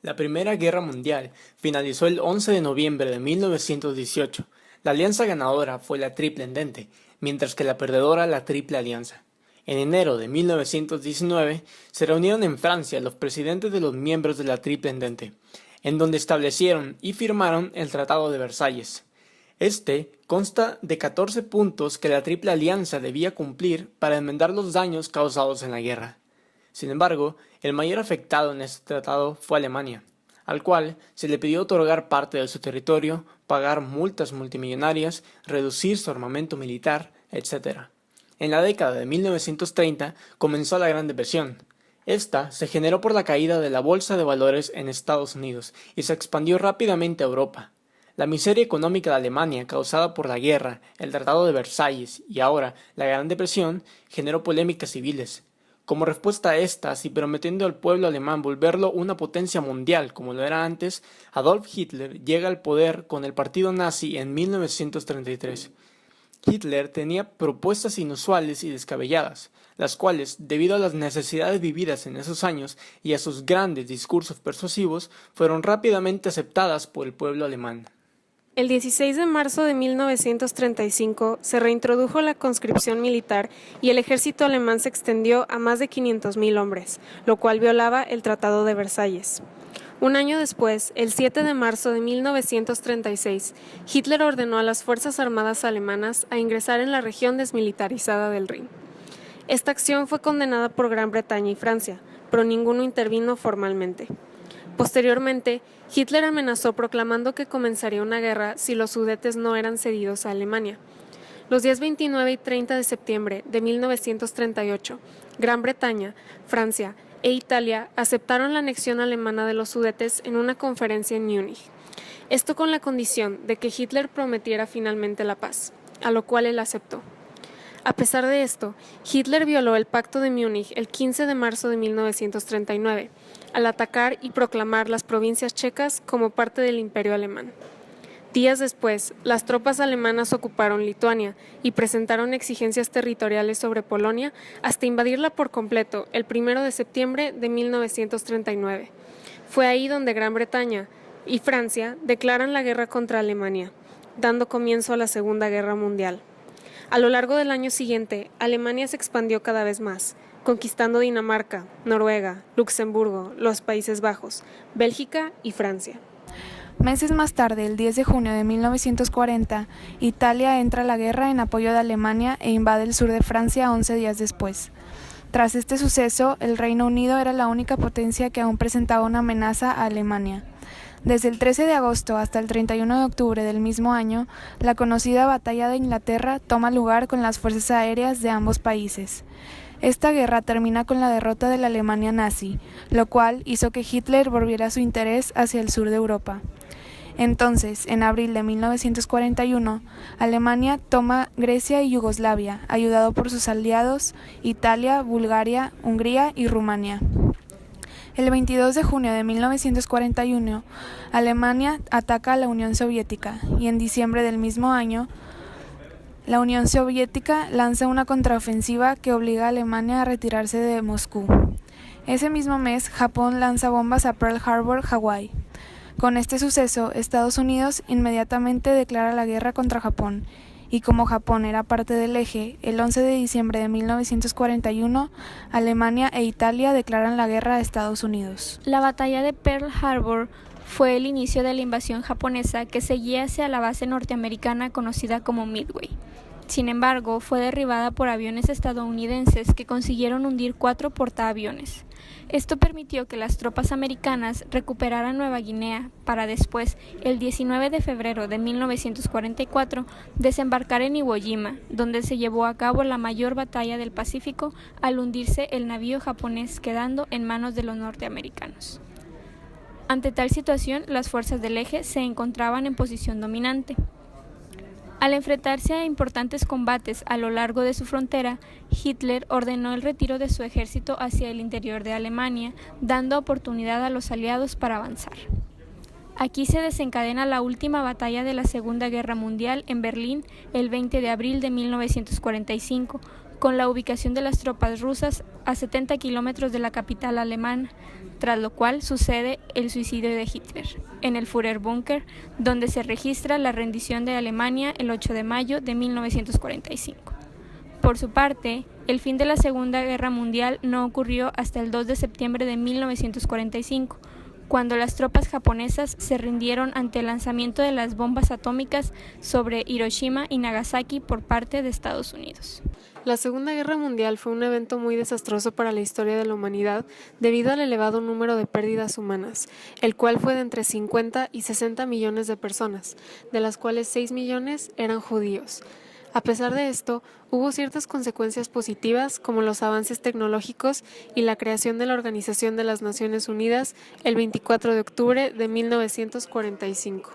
La Primera Guerra Mundial finalizó el 11 de noviembre de 1918. La alianza ganadora fue la Triple Entente, mientras que la perdedora la Triple Alianza. En enero de 1919 se reunieron en Francia los presidentes de los miembros de la Triple Entente, en donde establecieron y firmaron el Tratado de Versalles. Este consta de 14 puntos que la Triple Alianza debía cumplir para enmendar los daños causados en la guerra. Sin embargo, el mayor afectado en este tratado fue Alemania, al cual se le pidió otorgar parte de su territorio, pagar multas multimillonarias, reducir su armamento militar, etc. En la década de 1930 comenzó la Gran Depresión. Esta se generó por la caída de la bolsa de valores en Estados Unidos y se expandió rápidamente a Europa. La miseria económica de Alemania causada por la guerra, el Tratado de Versalles y ahora la Gran Depresión generó polémicas civiles. Como respuesta a estas y prometiendo al pueblo alemán volverlo una potencia mundial como lo era antes, Adolf Hitler llega al poder con el partido nazi en 1933. Hitler tenía propuestas inusuales y descabelladas, las cuales, debido a las necesidades vividas en esos años y a sus grandes discursos persuasivos, fueron rápidamente aceptadas por el pueblo alemán. El 16 de marzo de 1935 se reintrodujo la conscripción militar y el ejército alemán se extendió a más de 500.000 hombres, lo cual violaba el Tratado de Versalles. Un año después, el 7 de marzo de 1936, Hitler ordenó a las Fuerzas Armadas alemanas a ingresar en la región desmilitarizada del Rin. Esta acción fue condenada por Gran Bretaña y Francia, pero ninguno intervino formalmente. Posteriormente, Hitler amenazó proclamando que comenzaría una guerra si los Sudetes no eran cedidos a Alemania. Los días 29 y 30 de septiembre de 1938, Gran Bretaña, Francia e Italia aceptaron la anexión alemana de los Sudetes en una conferencia en Múnich. Esto con la condición de que Hitler prometiera finalmente la paz, a lo cual él aceptó. A pesar de esto, Hitler violó el Pacto de Múnich el 15 de marzo de 1939, al atacar y proclamar las provincias checas como parte del Imperio Alemán. Días después, las tropas alemanas ocuparon Lituania y presentaron exigencias territoriales sobre Polonia hasta invadirla por completo el 1 de septiembre de 1939. Fue ahí donde Gran Bretaña y Francia declaran la guerra contra Alemania, dando comienzo a la Segunda Guerra Mundial. A lo largo del año siguiente, Alemania se expandió cada vez más, conquistando Dinamarca, Noruega, Luxemburgo, los Países Bajos, Bélgica y Francia. Meses más tarde, el 10 de junio de 1940, Italia entra a la guerra en apoyo de Alemania e invade el sur de Francia 11 días después. Tras este suceso, el Reino Unido era la única potencia que aún presentaba una amenaza a Alemania. Desde el 13 de agosto hasta el 31 de octubre del mismo año, la conocida Batalla de Inglaterra toma lugar con las fuerzas aéreas de ambos países. Esta guerra termina con la derrota de la Alemania nazi, lo cual hizo que Hitler volviera su interés hacia el sur de Europa. Entonces, en abril de 1941, Alemania toma Grecia y Yugoslavia, ayudado por sus aliados Italia, Bulgaria, Hungría y Rumania. El 22 de junio de 1941, Alemania ataca a la Unión Soviética y en diciembre del mismo año, la Unión Soviética lanza una contraofensiva que obliga a Alemania a retirarse de Moscú. Ese mismo mes, Japón lanza bombas a Pearl Harbor, Hawái. Con este suceso, Estados Unidos inmediatamente declara la guerra contra Japón, y como Japón era parte del eje, el 11 de diciembre de 1941, Alemania e Italia declaran la guerra a Estados Unidos. La batalla de Pearl Harbor fue el inicio de la invasión japonesa que seguía hacia la base norteamericana conocida como Midway. Sin embargo, fue derribada por aviones estadounidenses que consiguieron hundir 4 portaaviones. Esto permitió que las tropas americanas recuperaran Nueva Guinea para después, el 19 de febrero de 1944, desembarcar en Iwo Jima, donde se llevó a cabo la mayor batalla del Pacífico al hundirse el navío japonés quedando en manos de los norteamericanos. Ante tal situación, las fuerzas del eje se encontraban en posición dominante. Al enfrentarse a importantes combates a lo largo de su frontera, Hitler ordenó el retiro de su ejército hacia el interior de Alemania, dando oportunidad a los aliados para avanzar. Aquí se desencadena la última batalla de la Segunda Guerra Mundial en Berlín el 20 de abril de 1945, con la ubicación de las tropas rusas a 70 kilómetros de la capital alemana, tras lo cual sucede el suicidio de Hitler, en el Führerbunker, donde se registra la rendición de Alemania el 8 de mayo de 1945. Por su parte, el fin de la Segunda Guerra Mundial no ocurrió hasta el 2 de septiembre de 1945, cuando las tropas japonesas se rindieron ante el lanzamiento de las bombas atómicas sobre Hiroshima y Nagasaki por parte de Estados Unidos. La Segunda Guerra Mundial fue un evento muy desastroso para la historia de la humanidad debido al elevado número de pérdidas humanas, el cual fue de entre 50 y 60 millones de personas, de las cuales 6 millones eran judíos. A pesar de esto, hubo ciertas consecuencias positivas como los avances tecnológicos y la creación de la Organización de las Naciones Unidas el 24 de octubre de 1945.